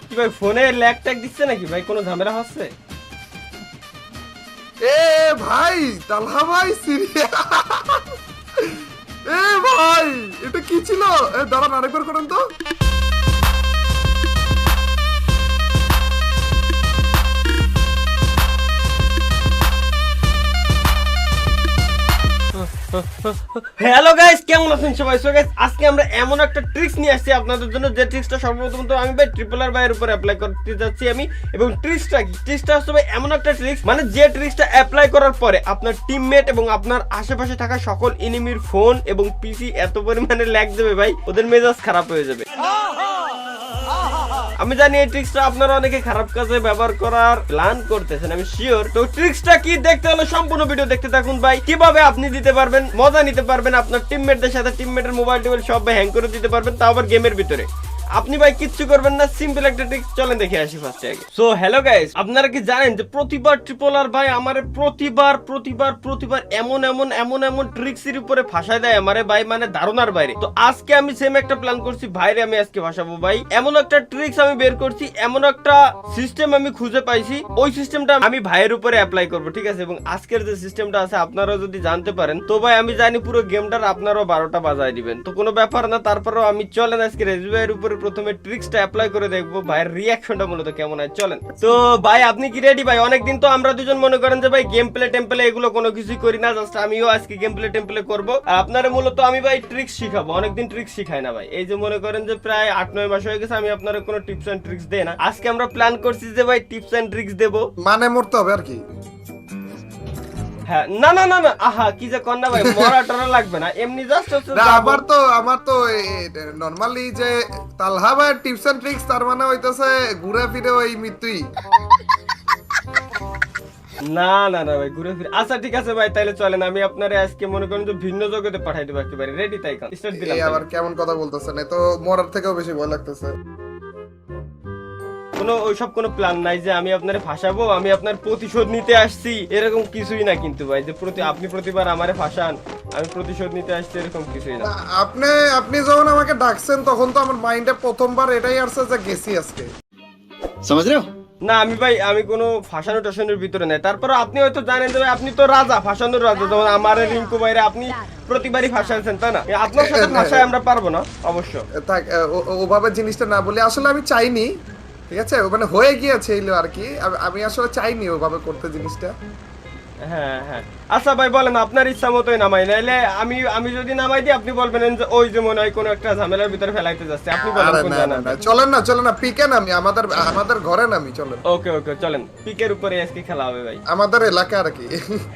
কি ভাই ফোনে ল্যাগ ট্যাগ দিচ্ছে নাকি ভাই, কোনো ঝামেলা হচ্ছে? এ ভাই তালহা ভাই এ ভাই এটা কি ছিল? দাঁড়ান আরেকবার করেন তো। হ্যালো গাইস, কেমন আছেন সবাই? সো গাইস আজকে আমরা এমন একটা ট্রিক্স নিয়ে আসছি আপনাদের জন্য, যে ট্রিক্সটা সর্বপ্রথম তো আমি ভাই ট্রিপল আর ভাইয়ের উপর অ্যাপ্লাই করতে যাচ্ছি আমি। এবং ট্রিক্সটা কি? ট্রিক্সটা হচ্ছে ভাই এমন একটা ট্রিক্স, মানে যে ট্রিক্সটা অ্যাপ্লাই করার পরে আপনার টিমমেট এবং আপনার আশেপাশে থাকা সকল এনিমির ফোন এবং পিসি এত পরিমাণে ল্যাগ দেবে ভাই, ওদের মেজাজ খারাপ হয়ে যাবে। আমি জানি এই ট্রিক্সটা আপনারা অনেকে খারাপ কাজে ব্যবহার করার প্ল্যান করতেছেন, আমি শিওর। তো ট্রিক্সটা কি দেখতে হলে সম্পূর্ণ ভিডিও দেখতে থাকুন ভাই। কিভাবে আপনি দিতে পারবেন, মজা নিতে পারবেন আপনার টিমমেটদের সাথে, টিমমেটের মোবাইল টোবাইল সব ভাই হ্যাং করে দিতে পারবেন, তাও আবার গেমের ভিতরে। আপনি ভাই কিচ্ছু করবেন না, সিম্পল একটা ট্রিক্স, চলেন দেখে আসি ফার্স্টে আগে। সো হ্যালো গাইস, আপনারা কি জানেন যে প্রতিবার ট্রিপল আর ভাই আমারে প্রতিবার এমন ট্রিক্সের উপরে ফাঁসায় দেয় আমারে ভাই, মানে ধারণার বাইরে। তো আজকে আমি সেম একটা প্ল্যান করছি ভাইরে, আমি আজকে ফাঁসাবো ভাই। এমন একটা ট্রিক্স আমি বের করছি, এমন একটা সিস্টেম আমি খুঁজে পাইছি, ওই সিস্টেমটা আমি ভাইয়ের উপরে অ্যাপ্লাই করবো, ঠিক আছে? এবং আজকের যে সিস্টেমটা আছে আপনারাও যদি জানতে পারেন তো ভাই আমি জানি পুরো গেমটার আপনারাও 12টা বাজায় দিবেন, তো কোনো ব্যাপার না। তারপরেও আমি চলেন আজকে রেজু ভাইয়ের উপরে প্রথমে ট্রিক্সটা অ্যাপ্লাই করে দেখবো ভাইয়ের রিয়াকশনটা মূলত কেমন হয়। চলেন। তো ভাই আপনি কি রেডি ভাই? অনেকদিন তো আমরা দুজন মনে করেন যে ভাই গেম প্লে টেম্পলে এগুলো কোনো কিছুই করি না, জাস্ট আমিও আজকে গেম প্লে টেম্পলে করবো। আর আপনারা মূলত আমি ভাই ট্রিক্স শিখাবো, অনেকদিন ট্রিক্স শিখাই না ভাই। এই যে মনে করেন যে প্রায় 8-9 মাস হয়ে গেছে আমি আপনারা কোনো টিপস এন্ড ট্রিক্স দেই না। আজকে আমরা প্ল্যান করছি যে ভাই টিপস এন্ড ট্রিক্স দেবো, মানে মরতে হবে আর কি। হ্যাঁ না না না না, আহা কি যে কন্যা ভাই, মরা টরা লাগবে না, এমনি জাস্ট হচ্ছে আমার তো নরমালি যে তালহা ভাই টিপস এন্ড ট্রিক্স, তার মানে হইতাছে ঘুরে ফিরে ওই মৃত্যুই। না না না ভাই ঘুরে ফিরে। আচ্ছা ঠিক আছে ভাই, তাহলে চলেন আমি আপনারে আজকে মনে করেন যে ভিন্ন জগতে পাঠাই দেবো একেবারে। রেডি? তাই কান স্টার্ট দিলাম। এই আবার কেমন কথা বলতেছেন? এ তো মরার থেকেও বেশি ভয় লাগতেছে। কোনো ওইসব কোনো প্ল্যান নাই যে আমি আপনারে ফাঁসাবো, আমি আপনার প্রতিশোধ নিতে আসছি, এরকম কিছুই না কিন্তু ভাই। যে আপনি প্রতিবার আমারে ফাঁসান, আমি প্রতিশোধ নিতে আসছি, এরকম কিছুই না। আপনি যখন আমাকে ডাকছেন তখন তো আমার মাইন্ডে প্রথমবার এটাই আসছে যে গেছি আজকে। समझ रहे हो? না আমি ভাই আমি কোনো ফাঁসানো টাসানোর ভিতরে নাই। তারপর আপনি হয়তো জানেন যে ভাই আপনি তো রাজা, ফাঁসানোর রাজা। যেমন আমার রিঙ্কু ভাইরে আপনি প্রতিবারই ফাঁসাইছেন, তাই না? আপনার সাথে ফাঁসায় আমরা পারবো না অবশ্য। থাক, ওভাবে জিনিসটা না বলি, আসলে আমি চাইনি, ঠিক আছে? মানে হয়ে গিয়েছে এলো আর কি। আমি আসলে চাইনি ওভাবে করতে জিনিসটা। হ্যাঁ হ্যাঁ আচ্ছা ভাই বলেন, আপনার ইচ্ছা মতোই নামাই, নাইলে আমি যদি নামাই দিই আপনি বলবেন যে ওই যে মনে হয় কোনো একটা ঝামেলার ভিতরে ফেলাইতে যাচ্ছে। আপনি বলেন কোন জায়গা। চলেন না পিকে নামি, আমাদের ঘরে নামি, চলেন। ওকে ওকে চলেন, পিকের উপরে আজকে খেলা হবে ভাই, আমাদের এলাকা আর কি।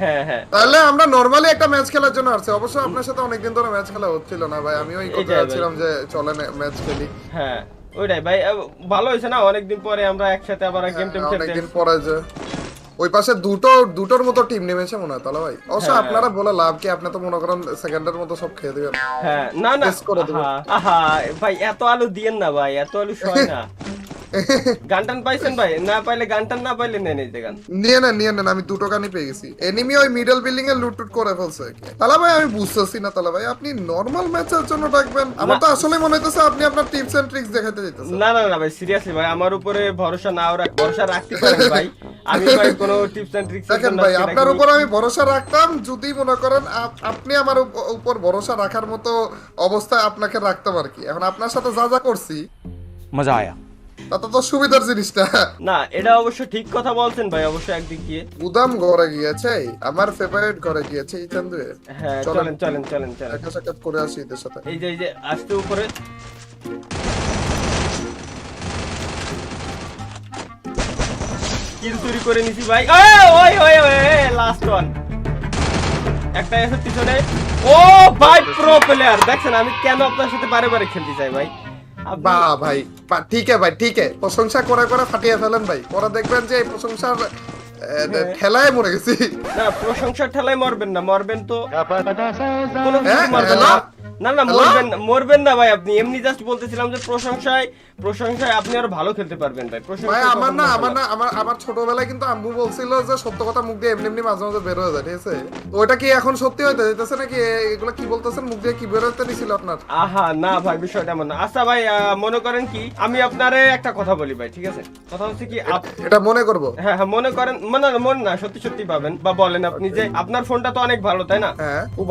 হ্যাঁ হ্যাঁ তাহলে আমরা নরমালি একটা ম্যাচ খেলার জন্য আসছি। অবশ্য আপনার সাথে অনেকদিন ধরে ম্যাচ খেলা হচ্ছিল না ভাই, আমি ওই কথা বলছিলাম যে চলেন ম্যাচ খেলি। হ্যাঁ ওইটাই ভাই, ভালো হয়েছে না অনেকদিন পরে আমরা একসাথে আবার গেম টেম খেলতে। অনেকদিন পরে যে ওই পাশে দুটোর মতো টিম নেমেছে মনে হয় তাহলে ভাই। অবশ্য আপনারা বলে লাভ কি, আপনি তো মনে করেন সেকেন্ডের মতো সব খেয়ে দিবেন। হ্যাঁ না না আহা ভাই এত আলু দিয়েন না ভাই, এত আলু সয় না। গানটান পাইছেন ভাই? না পাইলে গানটান, না পাইলে নেন এই যে গান। নিয়ে নেন আমি দুটো গানই পেয়ে গেছি। এনিমি ওই মিডল বিল্ডিং এ লুট করে ফেলছে। তালা ভাই আমি বুঝতেছি না, তালা ভাই আপনি নরমাল ম্যাচের জন্য ডাকবেন? আমার তো আসলে মনে হইতেছে আপনি আপনার টিপস এন্ড ট্রিক্স দেখাতে যাইতেছেন। না না না ভাই সিরিয়াসলি ভাই, আমার উপরে ভরসা ভরসা রাখতে পারেন ভাই। আমি ভাই কোনো টিপস এন্ড ট্রিক্স দেখেন ভাই, আপনার উপর আমি ভরসা রাখতাম যদি মনে করেন আপনি আমার উপর ভরসা রাখার মতো অবস্থায় আপনাকে রাখতাম আর কি। এখন আপনার সাথে যা করছি मजा आया। তাতে তো সুবিধার জিনিসটা না, এটা অবশ্য ঠিক কথা বলছেন ভাই, অবশ্য একদিক দিয়ে। উদাম ঘরে গিয়েছে, আমার ফেভারিট ঘরে গিয়েছে এই চান্দুয়ে। হ্যাঁ চলেন চলেন চলেন চলেন একটা সাক্ষাৎ করে আসি এদের সাথে। এই যে আসতে উপরে কিল চুরি করে নিছি ভাই। ওই ওই ওই লাস্ট ওয়ান একটা এসে পিছনে। ও ভাই প্রো প্লেয়ার, দেখছেন আমি কেন আপনার সাথে বারে বারে খেলতে চাই ভাই। বাহ ভাই, ঠিক ভাই, ঠিক প্রশংসা করে ফাটিয়ে ফেলেন ভাই। পরে দেখবেন যে এই প্রশংসার ঠেলায় মরে গেছি। না প্রশংসার ঠেলায় মরবেন না, মরবেন তো কোনো কিছু মরবেন না। না না, মরবেন না ভাই আপনি, এমনি জাস্ট বলতেছিলাম যে প্রশংসায় আপনি আরো ভালো খেলতে পারবেন ভাই। ভাই আমার ছোটবেলায় কিন্তু আম্মু বলছিল যে সত্য কথা মুখ দিয়ে এমনি মাঝে মাঝে বের হয়ে যায়, ঠিক আছে? তো ওটা কি এখন সত্যি হইতে যাইতেছে নাকি? এগুলো কি বলতেছেন, মুখ দিয়ে কি বের হতে দিছিল আপনার? আহা না ভাই, বিষয়টা এমন না। আচ্ছা ভাই, মনে করেন কি আমি আপনারে একটা কথা বলি ভাই, ঠিক আছে? কথা হচ্ছে কি এটা মনে করব। হ্যাঁ মনে করেন, মনে না, সত্যি পাবেন বা বলেন আপনি যে আপনার ফোনটা তো অনেক ভালো, তাই না? হ্যাঁ। ও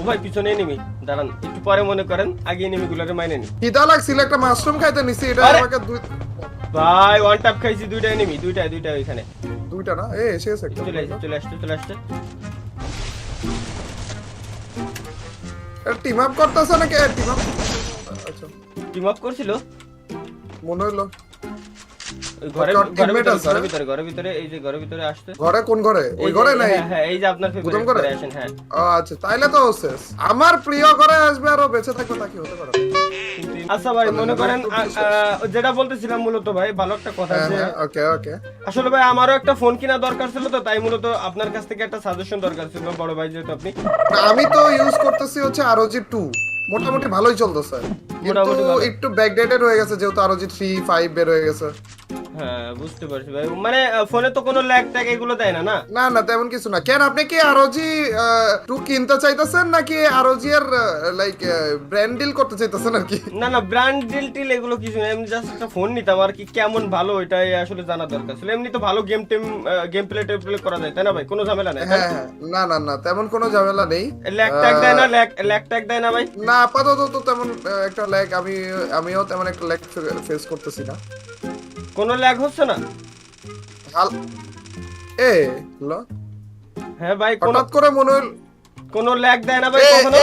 ভাই পিছনে এনিমি, দাঁড়ান একটু পরে মনে করেন, আগে এনিমি গুলোরে মাইনে নি। খিদা লাগছিল, একটা মাশরুম খাইতে নিছি, এটা আমাকে ভাই ওয়ান ট্যাপ খাইছি, দুইটা এনিমি, দুইটা ওইখানে। দুইটা না, এসে গেছে একটা। চলে আসছে। টিম আপ করতেছ নাকি? টিম আপ, আচ্ছা টিম আপ করছিল মনে হলো। ঘরের ভিতরে এই যে ঘরের ভিতরে আসছে। ঘরে কোন ঘরে? ওই ঘরে নাই? হ্যাঁ এই যে আপনার ফেভারিট ঘরে আসেন। হ্যাঁ আচ্ছা, তাইলে তো শেষ। আমার প্রিয় ঘরে আসবে আর ও বেঁচে থাকবে, তা কি হতে পারে? আচ্ছা ভাই, মনে করেন যেটা বলতেছিলাম মূলত ভাই, ভালো একটা কথা আছে। ওকে আসলে ভাই আমারও একটা ফোন কিনা দরকার ছিল, তো তাই মূলত আপনার কাছ থেকে একটা সাজেশন দরকার ছিল, বড় ভাই যেহেতু আপনি। আমি তো ইউজ করতেছি হচ্ছে ROG 2, মোটামুটি ভালোই চলতেছে, কিন্তু একটু ব্যাকডেটেড হয়ে গেছে যেহেতু ROG 3, 5 বের হয়ে গেছে। হ্যাঁ বুঝতে পারছি ভাই, মানে ফোনে তো কোনো ল্যাগ ট্যাগ এগুলো দেয় না? না তেমন কিছু না। কেন আপনি কি ROG 2 কিনতে চাইতেছেন নাকি ROG এর লাইক ব্র্যান্ড ডিল করতে চাইতেছেন আর কি? না ব্র্যান্ড ডিল টিল এগুলো কিছু না, এমনি জাস্ট একটা ফোন নিতাম আর কি, কেমন ভালো ওইটাই আসলে জানা দরকার ছিল। এমনি তো ভালো গেম প্লে করা যায়, তাই না ভাই? কোনো ঝামেলা নেই। হ্যাঁ না তেমন কোনো ঝামেলা নেই। ল্যাগ ট্যাগ দেয় না? ল্যাগ ট্যাগ দেয় না ভাই? না আপাতত তো তেমন একটা ল্যাগ আমিও তেমন একটা ল্যাগ ফেস করতেছি না। কোনো ল্যাগ হচ্ছে না? হ্যালো, হ্যাঁ ভাই, হঠাৎ করে মনে হল কোনো ল্যাগ দেয় না ভাই কখনো?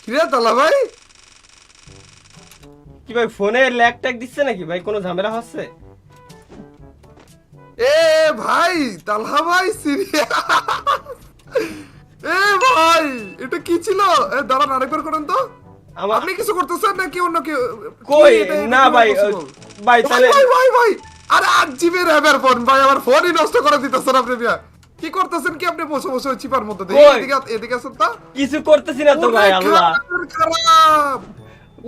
কি রে তালা ভাই, কি ভাই ফোনে ল্যাগ ট্যাগ দিচ্ছে নাকি ভাই? কোনো ঝামেলা হচ্ছে? ভাই তালহা ভাই সিরিয়াস, ভাই এটা কি ছিল? দাঁড়ান আরেকবার করেন তো। আপনি কিছু করতেছেন নাকি অন্য কেউ? কই না ভাই, তাহলে ভাই আরে 8GB র‍্যামের ফোন ভাই, আমার ফোনই নষ্ট করে দিতেছেন আপনি। কি করতেছেন কি আপনি? বসে বসে চিপার মধ্যে এদিকে আসেন তো। কিছু করতেছি না তো ভাই। আল্লাহ খারাপ,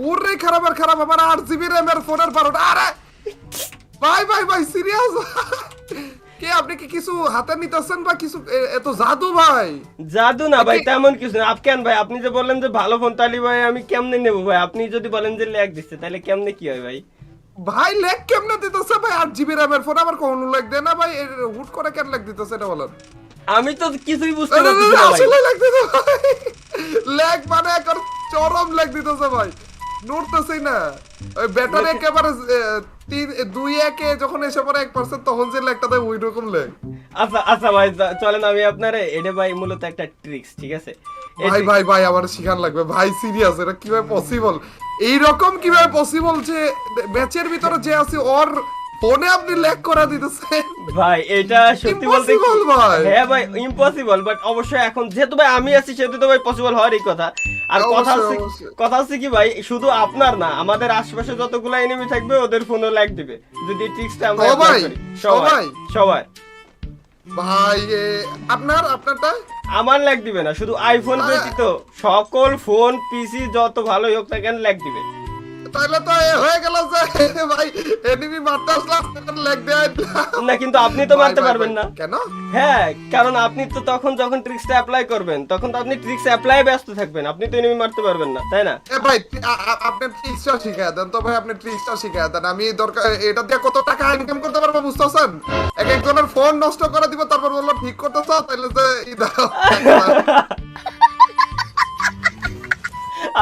ওরে খারাপ আমার 8GB র‍্যামের ফোনের 12টা। আরে ভাই সিরিয়াস কে? আপনি কি কিছু হাতে নিতেছেন বা কিছু? এত জাদু ভাই? জাদু না ভাই, তেমন কিছু না। আপনি ভাই, আপনি যে বললেন যে ভালো ফোন, তাহলে ভাই আমি কেমনে নেব ভাই? আপনি যদি বলেন যে ল্যাগ দিচ্ছে, তাহলে কেমনে কি হয় ভাই? ভাই ল্যাগ কেমনে দিতেছে ভাই? 8GB র‍্যামের ফোন আবার কোন ল্যাগ দেয় না ভাই? হুট করে কেন ল্যাগ দিতেছে এটা বলেন? আমি তো কিছুই বুঝতে পারছি না ভাই। আসলে ল্যাগ দিতেছে ভাই, ল্যাগ মানে এখন চরম ল্যাগ দিতেছে ভাই, নড়তেছেই না। ওই ব্যাটারি একেবারে 2-1 যখন এসে পড়ে 1% তখন যে ল্যাগটা দেয় ওই রকম ল্যাগ। আচ্ছা ভাই, চলেন আমি আপনারে এটা ভাই মূলত একটা ট্রিক্স, ঠিক আছে? ভাই আমার শিখান লাগবে ভাই, সিরিয়াস। এটা কিভাবে পসিবল? এইরকম কিভাবে পসিবল যে ম্যাচের ভিতরে যে আছে ওর ফোনে আপনি ল্যাগ করে দিতেছেন? ভাই এটা সত্যি বলতে হ্যাঁ ভাই ইম্পসিবল, বাট অবশ্যই এখন যেহেতু ভাই আমি আছি সেহেতু তো ভাই পসিবল হওয়ারই কথা। আর কথা হচ্ছে কি ভাই, শুধু আপনার না, আমাদের আশেপাশে যতগুলো এনিমি থাকবে ওদের ফোনও ল্যাগ দিবে যদি ট্রিক্সটা আমরা অ্যাপ্লাই করি। সবাই ভাই আপনারটা আমার ল্যাগ দিবে না, শুধু আইফোন ব্যতীত সকল ফোন পিসি যত ভালোই হোক না কেন ল্যাগ দিবে। তাহলে তো হয়ে গেল যে ভাই এনিমি মারতে আসলাম ল্যাগ দেয় না, কিন্তু আপনি তো মারতে পারবেন না। কেন? হ্যাঁ কারণ আপনি তো তখন যখন ট্রিক্সটা অ্যাপ্লাই করবেন তখন তো আপনি ট্রিক্স অ্যাপ্লাই ব্যস্ত থাকবেন, আপনি তো এনিমি মারতে পারবেন না, তাই না? ভাই আপনি ট্রিক্সটা শিখায় দেন তো ভাই, আপনি ট্রিক্সটা শিখায় দেন। আমি দরকার এটা দিয়ে কত টাকা ইনকাম করতে পারবো বুঝতেছেন? একজনের ফোন নষ্ট করে দিব, তারপর বললো ঠিক করতে চাও, তাইলে যে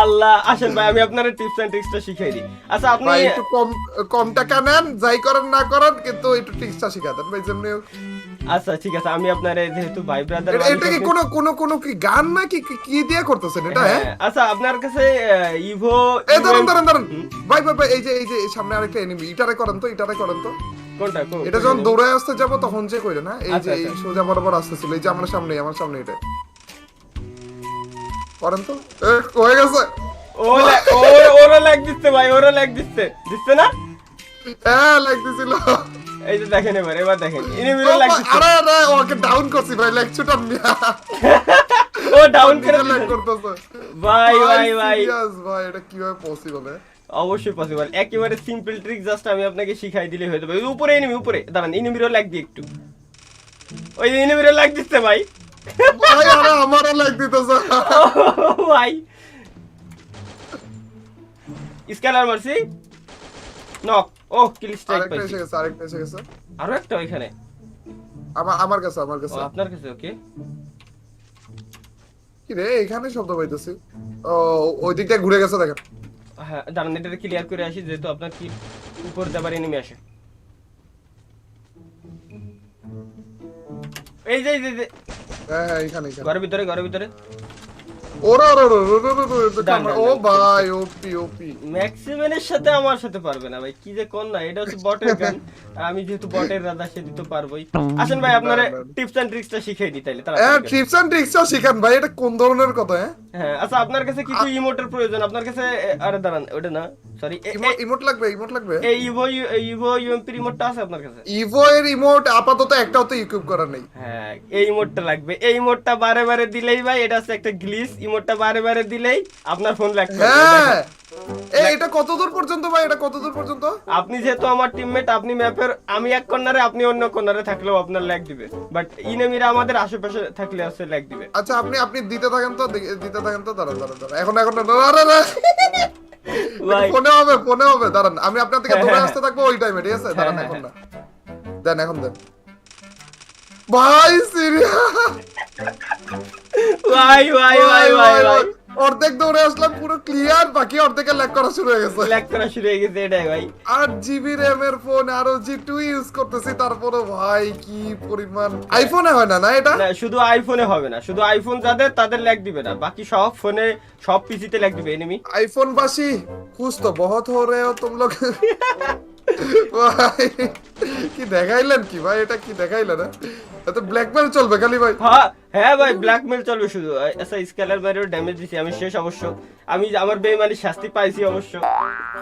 আল্লাহ, আসেন ভাই আমি আপনার টিপস এন্ড ট্রিক্সটা শিখাই দিই। আচ্ছা আপনি একটু কম টাকা নেন, যাই করেন না করেন, কিন্তু একটু ট্রিক্সটা শিখা দেন ভাই যেমনি। আচ্ছা ঠিক আছে, আমি আপনার যেহেতু ভাই ব্রাদার, এটা কি কোনো কি গান না কি দিয়ে করতেছেন এটা? হ্যাঁ আচ্ছা আপনার কাছে ইভো দাঁড়ান ভাই এই যে সামনে আরেকটা এনিমি, এটারে করেন তো। কোনটা? এটা যখন দৌড়ায় আসতে যাব তখন যে কইরে না, এই যে এই সোজা বরাবর আসতেছিল, এই যে আমার সামনে এটা করেন তো। হয়ে গেছে। ওরা ল্যাগ দিচ্ছে ভাই, দিচ্ছে না? হ্যাঁ ল্যাগ দিছিল। এই যে দেখেন এবার দেখেন এনিমিরও ল্যাগ দিচ্ছে। আরে ওকে ডাউন করছি ভাই, ল্যাগ ছুটান মিয়া। ও ডাউন করে নিজে lag দিলেন। করতেছে। ভাই ভাই ভাই serious ভাই, এটা কিভাবে পসিবল? অবশ্যই পসিবল, একেবারে সিম্পল ট্রিক, জাস্ট আমি আপনাকে শিখাই দিলে হয়ে যাবে। ওই উপরে এনিমি, উপরে দাঁড়ান, এনিমিরও লাগ দিই একটু, ওই এনিমিরও লাগ দিচ্ছে ভাই। ভাই আরে আমারও লাগ দিতেছে। ও ভাই স্ক্যানার মারছি, নক। ও কিল স্ট্রাইক আরেকটা পাইছি, এসে গেছে, আরেকটা এসে গেছে। আরো একটা ওইখানে। আমার কাছে, আমার ও কাছে। আপনার কাছে, ওকে। কি রে, এখানে শব্দ পাইতেছি। ও ওই দিকটা ঘুরে গেছে দেখেন। হ্যাঁ দাঁড়ান, এটা ক্লিয়ার করে আসি, যেহেতু আপনার কি উপর দেবার এনিমি আসে। এই যে হ্যাঁ হ্যাঁ, এখানে এখানে। ঘরের ভিতরে, ঘরের ভিতরে। ওরে ওরে ওরে ওরে ওরে ওরে, এটা ডান, আমার- ডান, ও ডান। ভাই, ওপি ওপি। ম্যাক্সিমেনের সাথে আমার সাথে পারবে না ভাই, কি যে কোন না, এটা হচ্ছে বটের গান, আর আমি যেহেতু বটের রাজা, সে দিতে পারবোই। আসেন ভাই, আপনারা না, না। টিপস এন্ড ট্রিক্সটা শিখাই দিই তাইলে হ্যাঁ, তাড়াতাড়ি করে। ট্রিপস এন্ড ট্রিক্সও শিখান ভাই, এটা কোন ধরনের কথা? হ্যাঁ, হ্যাঁ আচ্ছা, আপনার কাছে কিছু ইমোটের প্রয়োজন, আপনার কাছে আরে দাঁড়ান, ওটা না, সরি, ইমোট লাগবে, ইমোট লাগবে। এই ইভো ইউএমপি রিমোটটা আছে আপনার কাছে? ইভো এর ইমোট আপাতত একটাও তো ইকুইপ করা নেই। হ্যাঁ এই ইমোটটা লাগবে, এই ইমোটটা বারে বারে দিলেই ভাই, এটা হচ্ছে একটা গ্লিচ, ইমোটটা বারে বারে দিলেই আপনার ফোন লাগবে। হ্যাঁ, এটা কত দূর পর্যন্ত ভাই? এটা কত দূর পর্যন্ত? আপনি যেহেতু আমার টিমমেট, আপনি ম্যাপের, আমি এক কর্নারে, আপনি অন্য কর্নারে থাকলেও আপনার ল্যাগ দিবে, বাট ইনেমিরা আমাদের আশেপাশে থাকলে আছে ল্যাগ দিবে। আচ্ছা, আপনি দিতে থাকেন তো, দিতে থাকেন তো। দাঁড়ান দাঁড়ান দাঁড়ান, এখন আরে রে, ভাই ফোনে হবে, ফোনে হবে। দাঁড়ান, আমি আপনার থেকে দৌড়ে হ্যাঁ, আসতে থাকবো ওই টাইমে, ঠিক আছে? দাঁড়ান, হ্যাঁ, এখন না, দেন, এখন দেন ভাই, সিরিয়াস ভাই ভাই ভাই ভাই ভাই অর্ধেক দৌড়ে আসলাম, পুরো ক্লিয়ার, বাকি অর্ধেকে ল্যাগ করা শুরু হয়ে গেছে। ল্যাগ করা শুরু হয়ে গেছে, এটাই ভাই। 8 GB RAM এর ফোন, আরো G2 ইউজ করতেছি, তারপরে ভাই কি পরিমাণ। আইফোনে হয় না না এটা? না শুধু আইফোনে হবে না, শুধু আইফোন যাদের তাদের ল্যাগ দিবে না, বাকি সব ফোনে, সব পিসিতে ল্যাগ দিবে এনিমি। आईफोन बासी खुश तो बहुत हो रहे हो तुम लोग। ভাই কি দেখাইলেন কি ভাই, এটা কি দেখাইলেন? এত ব্ল্যাকমেল চলবে খালি ভাই? হ্যাঁ হ্যাঁ ভাই, ব্ল্যাকমেল চলবে শুধু। আচ্ছা স্কেলার বাইরেও ড্যামেজ দিছি আমি, শেষ অবশ্য, আমি আমার বেইমানির শাস্তি পাইছি অবশ্য।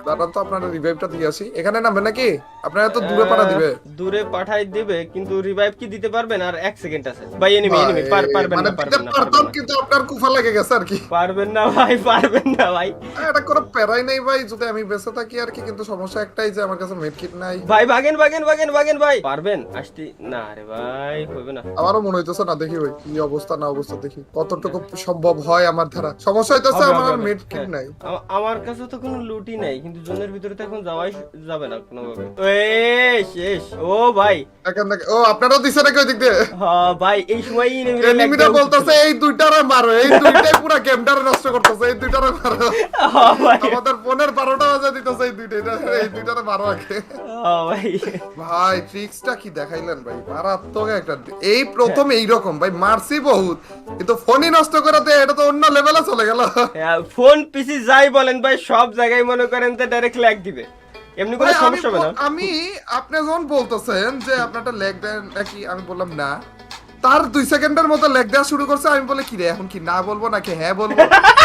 দাঁড়ান তো, আপনারা রিভাইভটা দিয়ে আসি। এখানে নামবে নাকি? আপনারা তো দূরে পাঠা দিবে। দূরে পাঠাই দিবে, কিন্তু রিভাইভ কি দিতে পারবেন? আর 1 সেকেন্ড আছে ভাই। এনিমি পারবেন মানে না, দিতে পারবেন না, পারতাম, পারবেন না। কিন্তু আপনার কুফা লেগে গেছে আর কি। পারবেন না ভাই, পারবেন না ভাই। এটা কোনো প্যারাই নেই ভাই, যদি আমি বেঁচে থাকি আর কি, কিন্তু সমস্যা একটাই যে আমার কাছে মেডকিট নাই। ভাই ভাগেন ভাগেন ভাগেন ভাগেন ভাই, পারবেন আসতে না রে ভাই, হবে না। আমারও মনে হইতেছে না, দেখি ভাই কি অবস্থা না অবস্থা, দেখি কতটুকু সম্ভব হয় আমার দ্বারা। সমস্যা হইতেছে হবে, আমার হবে, মেডকিট হ্যাঁ। নাই। আমার কাছে তো কোনো লুটই নাই, কিন্তু জোনের ভিতরে তো এখন যাওয়াই যাবে না কোনোভাবে। শেষ। ও ভাই, এখন দেখ, ও আপনারাও দিছে নাকি ওই দিক দিয়ে? হ্যাঁ ভাই, এই সময় এনিমিরা বলতেছে এই দুইটারে মারো, এই দুইটাই পুরো গেমটারে নষ্ট করতেছে, এই দুইটারে মারো। আমাদের ফোনের 12টা বাজে দিতেছে, এই দুইটারে মারো আগে। ভাই ভাই ট্রিক্সটা কি দেখাইলেন ভাই, মারাত্মক একটা। এই প্রথম এইরকম ভাই, মারছি বহুত, কিন্তু ফোনই নষ্ট করে দেয়, এটা তো অন্য লেভেলে চলে গেল। ফোন পিসি যাই বলেন ভাই, সব জায়গায় মনে করেন তো ডাইরেক্ট ল্যাগ দিবে, এমনি কোনো ভাই, সমস্যা হবে না। আপনি যখন বলতেছেন যে আপনারটা লেগ দেন নাকি, আমি বললাম না, তার 2 সেকেন্ডের মতো লেগ দেওয়া শুরু করছে। আমি বলে কি রে, এখন কি না বলবো নাকি হ্যাঁ বলবো?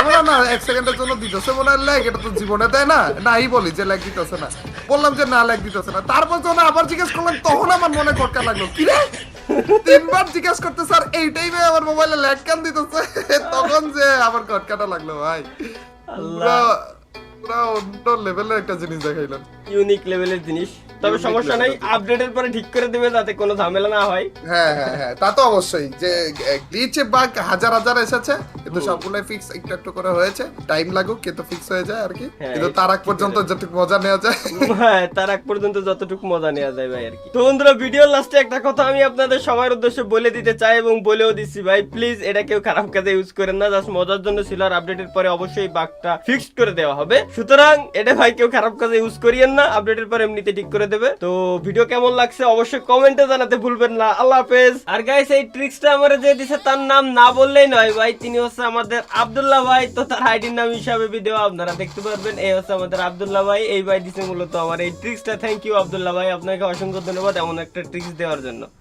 বলে না, 1 সেকেন্ডের জন্য দিতেছে মনে হয় লেগ, এটা তো জীবনে দেয় না, নাই বলি যে লেগ দিতেছে না, বললাম যে না লেগ দিতেছে না। তারপর যখন আবার জিজ্ঞেস করলাম, তখন আমার মনে কটকা লাগলো, কি রে 3বার জিজ্ঞেস করতে স্যার এই টাইমে আমার মোবাইলে লেগ কেন দিতেছে, তখন যে আমার কটকাটা লাগলো ভাই। আল্লাহ, পুরো অন্য লেভেলের একটা জিনিস দেখাইলাম, ইউনিক লেভেলের জিনিস। তবে Unique সমস্যা নাই, level. আপডেটের পরে ঠিক করে দেবে যাতে কোনো ঝামেলা না হয়। হ্যাঁ হ্যাঁ হ্যাঁ, তা তো অবশ্যই, যে গ্লিচ বাগ হাজার হাজার এসেছে, কিন্তু সবগুলো ফিক্স একটু একটু করে হয়েছে, টাইম লাগুক কিন্তু ফিক্স হয়ে যায় আর কি। হ্যাঁ, কিন্তু তার আগ পর্যন্ত যতটুকু মজা নেওয়া যায়। হ্যাঁ, তার আগ পর্যন্ত যতটুকু মজা নেওয়া যায় ভাই আর কি। তো বন্ধুরা, ভিডিওর লাস্টে একটা কথা আমি আপনাদের সবার উদ্দেশ্যে বলে দিতে চাই, এবং বলেও দিচ্ছি ভাই, প্লিজ এটা কেউ খারাপ কাজে ইউজ করেন না, জাস্ট মজার জন্য ছিল, আর আপডেটের পরে অবশ্যই বাগটা ফিক্সড করে দেওয়া হবে। সুতরাং এটা ভাই কেউ খারাপ কাজে ইউজ করিয়েন না, আপডেটের পরে এমনিতে ঠিক করে দেবে। তো ভিডিও কেমন লাগছে অবশ্যই কমেন্টে জানাতে ভুলবেন না। আল্লাহ হাফেজ। আর গাইস, এই ট্রিক্সটা আমারে যে দিছে তার নাম না বললেই নয় ভাই, তিনি হচ্ছে আমাদের আব্দুল্লাহ ভাই। তো তার আইডির নাম হিসাবে ভিডিও আপনারা দেখতে পারবেন। এই হচ্ছে আমাদের আব্দুল্লাহ ভাই, এই ভাই দিছে মূলত আমার এই ট্রিক্সটা। থ্যাংক ইউ আব্দুল্লাহ ভাই, আপনাকে অসংখ্য ধন্যবাদ এমন একটা ট্রিক্স দেওয়ার জন্য।